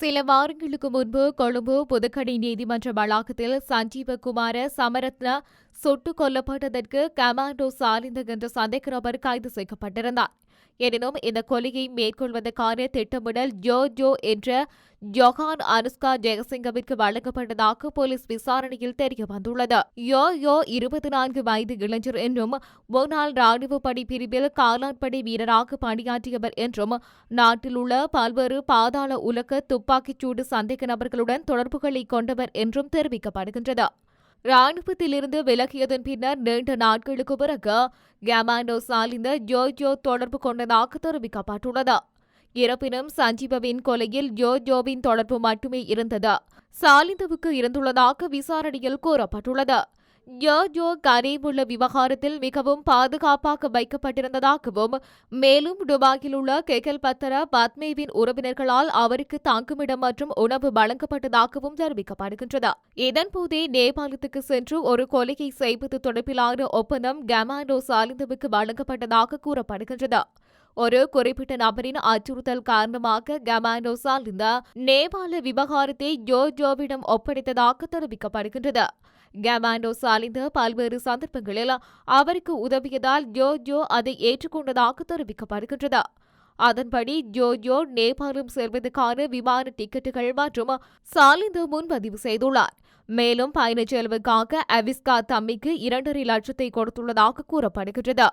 சில வாரங்களுக்கு முன்பு கொழும்பு புதுக்கடை நீதிமன்ற வளாகத்தில் சஞ்சீவகுமார சமரத்ன சுட்டுக் கொல்லப்பட்டதற்கு கமாண்டோ சாலிந்த என்ற சந்தேக நபர் கைது செய்யப்பட்டிருந்தார். எனினும் இந்த கொலையை மேற்கொள்வதற்கான திட்டமிடல் ஜோ என்ற ஜொஹான் அனுஷ்கா ஜெயசிங்கவிற்கு வழங்கப்பட்டதாக போலீஸ் விசாரணையில் தெரியவந்துள்ளது. யோ 24 வயது இளைஞர் என்றும் முன்னாள் ராணுவ படை பிரிவில் காலாட்படை வீரராக பணியாற்றியவர் என்றும் நாட்டில் உள்ள பல்வேறு பாதாள உலக துப்பாக்கிச்சூடு சந்தேக நபர்களுடன் தொடர்புகளை கொண்டவர் என்றும் தெரிவிக்கப்படுகின்றது. ராணுவத்திலிருந்து விலகியதன் பின்னர் நீண்ட நாட்களுக்கு பிறகு கமாண்டோ சாலிந்த ஜோ தொடர்பு கொண்டதாக தெரிவிக்கப்பட்டுள்ளது. இருப்பினும் சஞ்சீவவின் கொலையில் ஜோவின் தொடர்பு மட்டுமே இருந்தது. சாலிந்தவுக்கு இருந்துள்ளதாக விசாரணையில் கூறப்பட்டுள்ளது. ஜோ கரேமுள்ள விவகாரத்தில் மிகவும் பாதுகாப்பாக வைக்கப்பட்டிருந்ததாகவும் மேலும் துபாயில் உள்ள கெகல்பத்தர பத்மேவின் உறவினர்களால் அவருக்கு தங்குமிடம் மற்றும் உணவு வழங்கப்பட்டதாகவும் தெரிவிக்கப்படுகின்றது. இதன்போதே நேபாளத்துக்கு சென்று ஒரு கொலையை செய்வது தொடர்பிலான ஒப்பந்தம் கமாண்டோ சாலிந்தவுக்கு வழங்கப்பட்டதாக கூறப்படுகின்றது. ஒரு குறிப்பிட்ட நபரின் அச்சுறுத்தல் காரணமாக கமாண்டோ சாலிந்த நேபாள விவகாரத்தை ஜோவிடம் ஒப்படைத்ததாக தெரிவிக்கப்படுகின்றது. கமாண்டோ சாலிந்த பல்வேறு சந்தர்ப்பங்களில் அவருக்கு உதவியதால் ஜோ அதை ஏற்றுக்கொண்டதாக தெரிவிக்கப்படுகின்றது. அதன்படி ஜோ நேபாளம் செல்வதற்கான விமான டிக்கெட்டுகள் மற்றும் சாலிந்த முன்பதிவு செய்துள்ளார். மேலும் பயணச் செலவுக்காக அவிஸ்கா தம்மிக்கு 2.5 லட்சத்தை கொடுத்துள்ளதாக கூறப்படுகின்றது.